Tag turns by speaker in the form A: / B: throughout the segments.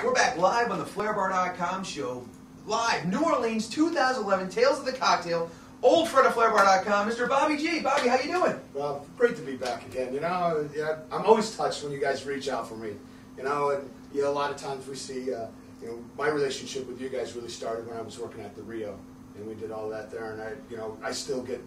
A: We're back live on the FlairBar.com show. Live, New Orleans, 2011, Tales of the Cocktail. Old friend of FlairBar.com, Mr. Bobby G. Bobby, how you doing?
B: Well, great to be back again. You know, yeah, I'm always touched when you guys reach out for me. You know, and a lot of times we see, my relationship with you guys really started when I was working at the Rio, and we did all that there. And I still get,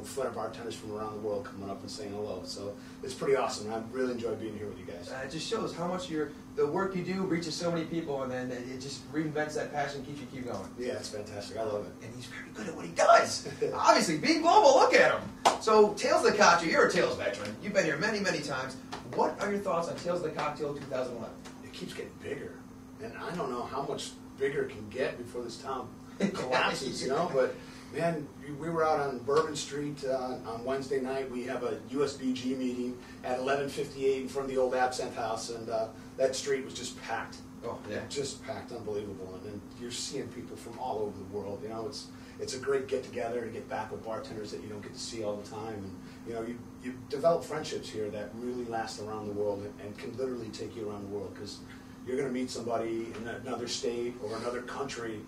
B: Flair bartenders from around the world coming up and saying hello. So it's pretty awesome. I really enjoy being here with you guys.
A: It just shows how much the work you do reaches so many people, and then it just reinvents that passion, keeps you keep going.
B: Yeah, it's fantastic. I love it.
A: And he's very good at what he does. Obviously, being global, look at him. So, Tales of the Cocktail, you're a Tales veteran. You've been here many, many times. What are your thoughts on Tales of the Cocktail 2011?
B: It keeps getting bigger, and I don't know how much bigger it can get before this town collapses, but man, we were out on Bourbon Street on Wednesday night. We have a USBG meeting at 11:58 in front of the old Absinthe House, and that street was just packed.
A: Oh, yeah.
B: Just packed, unbelievable. And then you're seeing people from all over the world. It's a great get-together to get back with bartenders that you don't get to see all the time. And, you develop friendships here that really last around the world and can literally take you around the world, because you're going to meet somebody in another state or another country,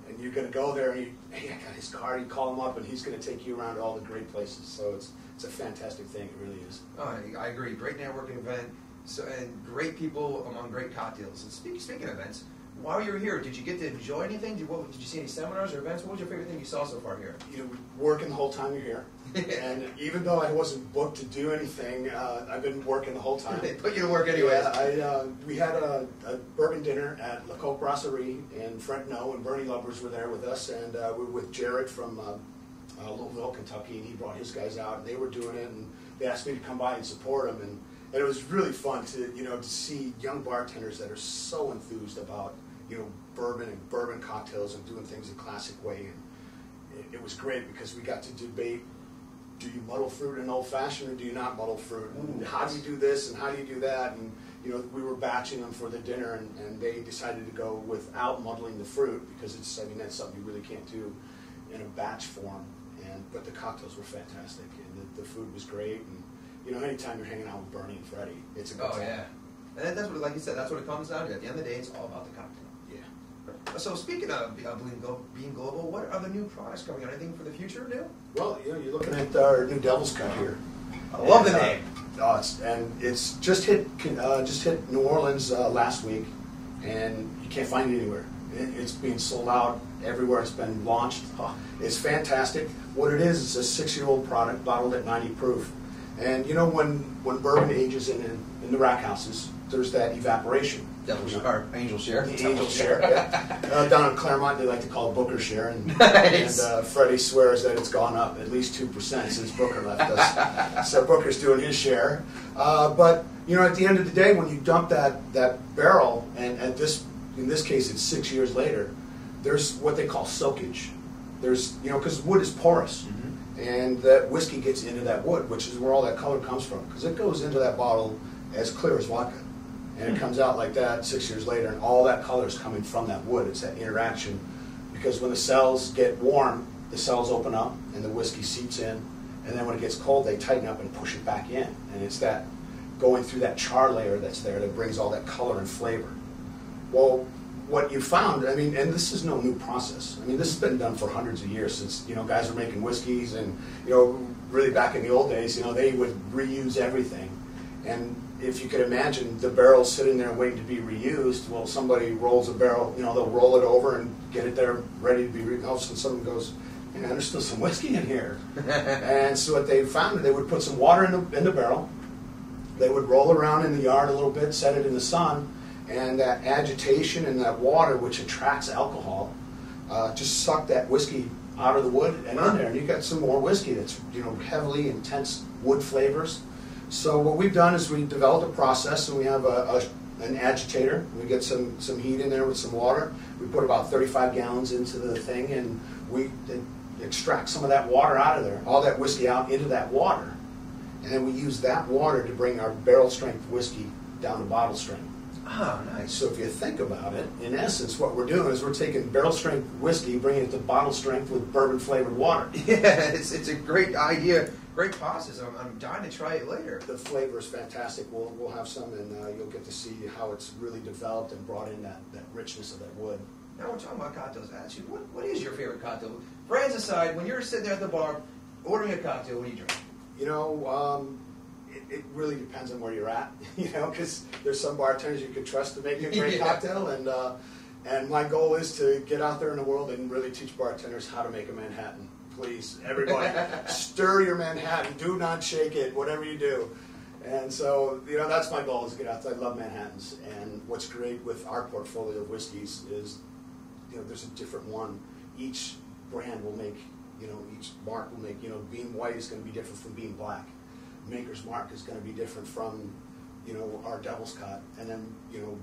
B: and you're going to go there, and hey, I got his card, you call him up, and he's going to take you around to all the great places. So it's a fantastic thing, it really is.
A: Oh, I agree. Great networking event, and great people among great cocktails. And speaking of events, while you were here, did you get to enjoy anything? Did you see any seminars or events? What was your favorite thing you saw so far here?
B: Working the whole time you're here. And even though I wasn't booked to do anything, I've been working the whole time.
A: They put you to work anyway.
B: Yeah, we had a bourbon dinner at La Coque Brasserie in Fresno, and Bernie Lovers were there with us, and we were with Jared from Louisville, Kentucky, and he brought his guys out, and they were doing it, and they asked me to come by and support them, and it was really fun to see young bartenders that are so enthused about bourbon and bourbon cocktails and doing things a classic way. And it was great because we got to debate: do you muddle fruit in old fashioned, or do you not muddle fruit? And how do you do this and how do you do that? And we were batching them for the dinner, and they decided to go without muddling the fruit, because that's something you really can't do in a batch form. But the cocktails were fantastic, and the food was great. And anytime you're hanging out with Bernie and Freddie, it's a good time.
A: Oh yeah, and that's what, like you said, that's what it comes down to. At the end of the day, it's all about the cocktail.
B: Yeah.
A: So speaking of being global, what are the new products coming out? Anything for the future new?
B: Well, you're looking at our new Devil's Cut here.
A: I love the name.
B: It's just hit New Orleans last week, and you can't find it anywhere. It's being sold out everywhere it's been launched. It's fantastic. What it is a 6-year-old product bottled at 90 proof. And when bourbon ages in the rack houses, there's that evaporation.
A: Angel share.
B: The angel share, yeah. Down in Claremont, they like to call it Booker share, and,
A: nice.
B: and Freddie swears that it's gone up at least 2% since Booker left us. So Booker's doing his share. But at the end of the day, when you dump that barrel, and in this case it's 6 years later, there's what they call soakage. There's because wood is porous. And that whiskey gets into that wood, which is where all that color comes from, because it goes into that bottle as clear as vodka. And it comes out like that 6 years later, and all that color is coming from that wood. It's that interaction, because when the cells get warm, the cells open up and the whiskey seeps in, and then when it gets cold, they tighten up and push it back in. And it's that going through that char layer that's there that brings all that color and flavor. Well, what you found, and this is no new process. This has been done for hundreds of years, since guys were making whiskeys, and really back in the old days, they would reuse everything. And if you could imagine the barrel sitting there waiting to be reused, well, somebody rolls a barrel, they'll roll it over and get it there ready to be reused. All of a sudden someone goes, man, there's still some whiskey in here. And so what they found, they would put some water in the barrel, they would roll around in the yard a little bit, set it in the sun, and that agitation and that water, which attracts alcohol, just suck that whiskey out of the wood and in there, and you got some more whiskey that's heavily intense wood flavors. So what we've done is we developed a process, and we have an agitator. We get some heat in there with some water. We put about 35 gallons into the thing, and we extract some of that water out of there, all that whiskey out into that water, and then we use that water to bring our barrel strength whiskey down to bottle strength.
A: Oh, nice.
B: So if you think about it, in essence, what we're doing is we're taking barrel strength whiskey, bringing it to bottle strength with bourbon flavored water.
A: Yeah, it's a great idea. great pastas. I'm dying to try it later.
B: The flavor is fantastic. We'll have some, and you'll get to see how it's really developed and brought in that richness of that wood.
A: Now we're talking about cocktails. Actually, what is your favorite cocktail? Brands aside, when you're sitting there at the bar ordering a cocktail, what do you drink?
B: You know, it really depends on where you're at. You know, because there's some bartenders you can trust to make a great cocktail, and my goal is to get out there in the world and really teach bartenders how to make a Manhattan. Please, everybody, stir your Manhattan. Do not shake it, whatever you do. And so, you know, that's my goal, is to get out there. I love Manhattans. And what's great with our portfolio of whiskeys is, you know, there's a different one. Each brand will make, you know, each mark will make, you know, Beam White is going to be different from Beam Black. Maker's Mark is going to be different from, you know, our Devil's Cut. And then, you know,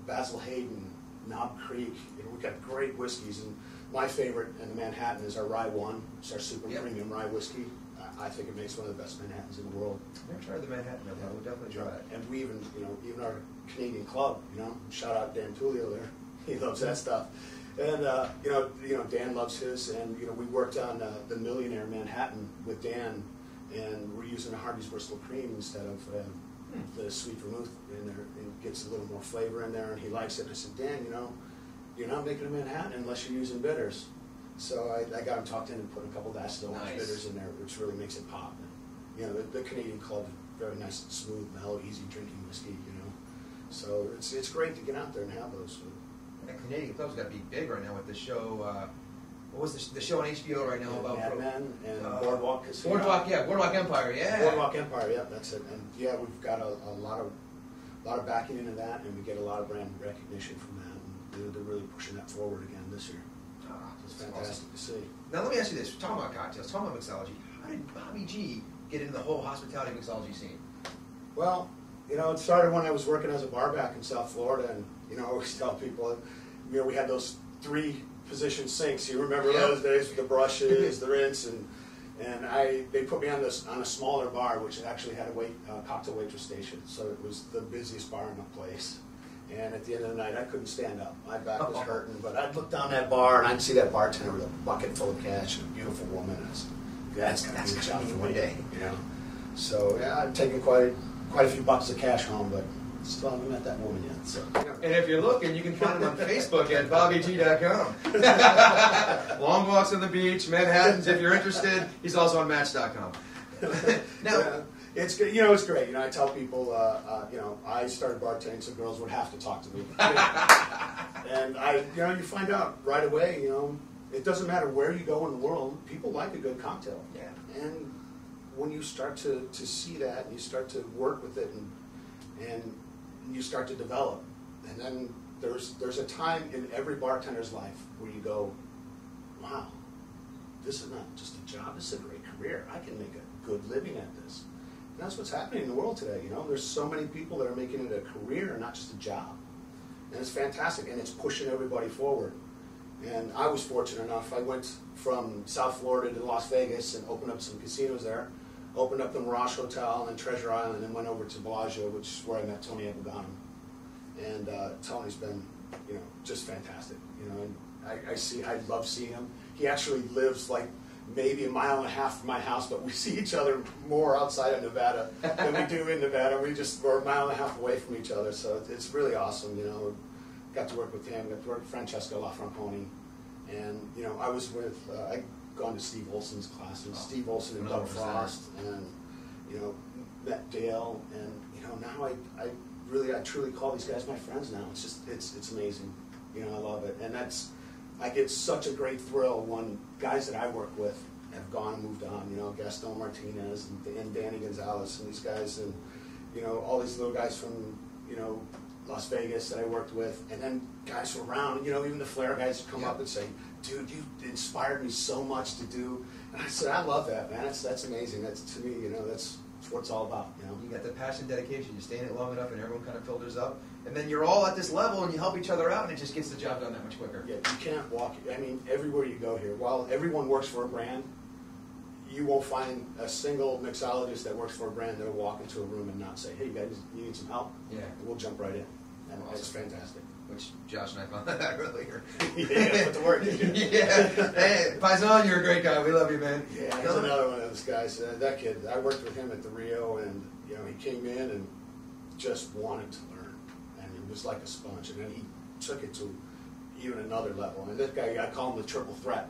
B: Basil Hayden, Knob Creek, you know, we've got great whiskeys. And my favorite in the Manhattan is our Rye One. It's our super premium rye whiskey. I think it makes one of the best Manhattans in the world.
A: I've never tried the Manhattan, but we'll definitely try it.
B: And we even, you know, even our Canadian club, you know, shout out Dan Tullio there. He loves that stuff. And, you know, Dan loves his. And, you know, we worked on the Millionaire Manhattan with Dan, and we're using a Harvey's Bristol cream instead of the sweet vermouth in there. It gets a little more flavor in there, and he likes it. And I said, Dan, you know, you're not making a Manhattan unless you're using bitters. So I got him talked in and put a couple of acid orange bitters in there, which really makes it pop. And, you know, the Canadian Club, very nice, smooth, mellow, easy drinking whiskey, you know. So it's great to get out there and have those.
A: And Canadian Club's got to be big right now with the show. What was the show on HBO right now about?
B: Mad Men and Boardwalk Casino.
A: Boardwalk Empire, yeah.
B: Boardwalk Empire, yeah, that's it. And yeah, we've got a lot of backing into that, and we get a lot of brand recognition from that. And they're really pushing that forward again this year. It's fantastic to see.
A: Now let me ask you this: we're talking about cocktails, talking about mixology. How did Bobby G get into the whole hospitality mixology scene?
B: Well, you know, it started when I was working as a bar back in South Florida, and you know, I always tell people, you know, we had those 3-position sinks. You remember those days with the brushes, the rinse, and they put me on a smaller bar, which actually had a cocktail waitress station, so it was the busiest bar in the place. And at the end of the night, I couldn't stand up. My back was hurting, but I'd look down that bar and I'd see that bartender with a bucket full of cash and a beautiful woman. And I said, that's got to be a job for one day, you know. So yeah, I've taken quite a few bucks of cash home, but still haven't met that woman yet. So.
A: And if you're looking, you can find him on Facebook at BobbyG.com. Long walks on the beach, Manhattans. If you're interested, he's also on Match.com. Now.
B: It's good, you know. It's great. You know, I tell people, you know, I started bartending, so girls would have to talk to me. And you know, you find out right away. You know, it doesn't matter where you go in the world, people like a good cocktail.
A: Yeah.
B: And when you start to see that, and you start to work with it, and you start to develop, and then there's a time in every bartender's life where you go, wow, this is not just a job. This is a great career. I can make a good living at this. And that's what's happening in the world today. You know, there's so many people that are making it a career, not just a job, and it's fantastic, and it's pushing everybody forward. And I was fortunate enough. I went from South Florida to Las Vegas and opened up some casinos there. Opened up the Mirage Hotel and Treasure Island, and went over to Bellagio, which is where I met Tony Abogano. And Tony's been, you know, just fantastic. You know, and I love seeing him. He actually lives like maybe 1.5 miles from my house, but we see each other more outside of Nevada than we do in Nevada. We're 1.5 miles away from each other, so it's really awesome. You know, got to work with him, got to work with Francesco LaFranconi, and you know, I was with I'd gone to Steve Olson's classes, Steve Olson and Doug Frost, and you know, met Dale, and you know, now I truly call these guys my friends now. It's just it's amazing. You know, I love it, and I get such a great thrill when guys that I work with have gone and moved on. You know, Gaston Martinez and Danny Gonzalez and these guys, and you know, all these little guys from, you know, Las Vegas that I worked with, and then guys from around. You know, even the Flair guys come up and say, "Dude, you inspired me so much to do." And I said, "I love that, man. That's amazing. That's, to me, you know, that's what it's all about." You know,
A: you got the passion, dedication. You stay in it long enough, and everyone kind of filters up. And then you're all at this level, and you help each other out, and it just gets the job done that much quicker.
B: Yeah, you can't walk. I mean, everywhere you go here, while everyone works for a brand, you won't find a single mixologist that works for a brand that'll walk into a room and not say, "Hey, you guys, you need some help?"
A: Yeah.
B: And we'll jump right in. and
A: Awesome.
B: it's fantastic.
A: Which Josh and I found that out earlier.
B: Yeah, put the work in.
A: Yeah. Hey, Paisan, you're a great guy. We love you, man.
B: Yeah, he's another one of those guys. That kid, I worked with him at the Rio, and he came in and just wanted to learn, and he was like a sponge. And then he took it to even another level. And this guy, I call him the triple threat,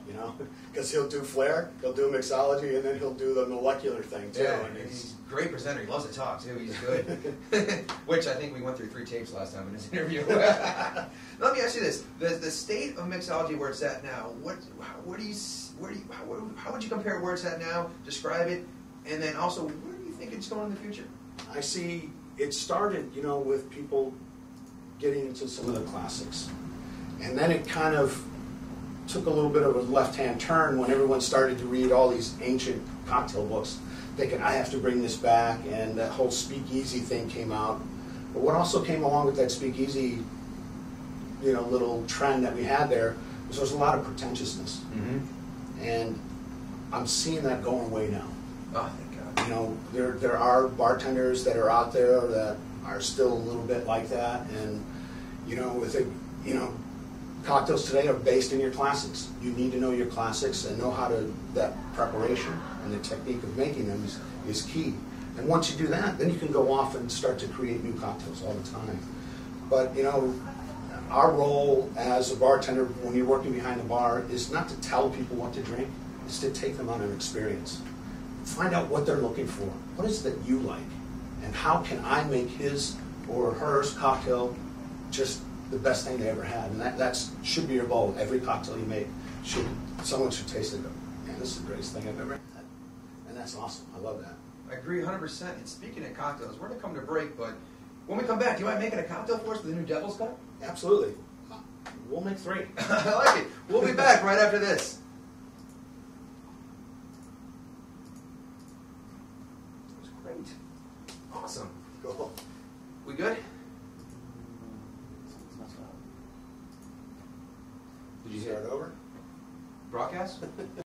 B: because he'll do flair, he'll do mixology, and then he'll do the molecular thing too.
A: Yeah,
B: and
A: he's a great presenter. He loves to talk too. He's good. Which I think we went through 3 tapes last time in this interview. Let me ask you this: the state of mixology where it's at now. How would you compare where it's at now? Describe it, and then also where do you think it's going in the future?
B: I see it started, with people getting into some of the classics. And then it kind of took a little bit of a left-hand turn when everyone started to read all these ancient cocktail books, thinking, I have to bring this back, and that whole speakeasy thing came out. But what also came along with that speakeasy, little trend that we had there was a lot of pretentiousness. Mm-hmm. And I'm seeing that going away now.
A: Oh, thank God.
B: There are bartenders that are out there that are still a little bit like that, and cocktails today are based in your classics. You need to know your classics and know that preparation and the technique of making them is key. And once you do that, then you can go off and start to create new cocktails all the time. But our role as a bartender when you're working behind the bar is not to tell people what to drink, it's to take them on an experience. Find out what they're looking for. What is it that you like? And how can I make his or hers cocktail just the best thing they ever had? And that should be your goal. Every cocktail you make, someone should taste it and go, man, this is the greatest thing I've ever had. And that's awesome. I love that.
A: I agree 100%. And speaking of cocktails, we're going to come to break, but when we come back, do you mind making a cocktail for us with the new Devil's Cut?
B: Absolutely. We'll make 3.
A: I like it. We'll be back right after this. That was great. Awesome.
B: Cool.
A: We good? Did you
B: Start over?
A: broadcast?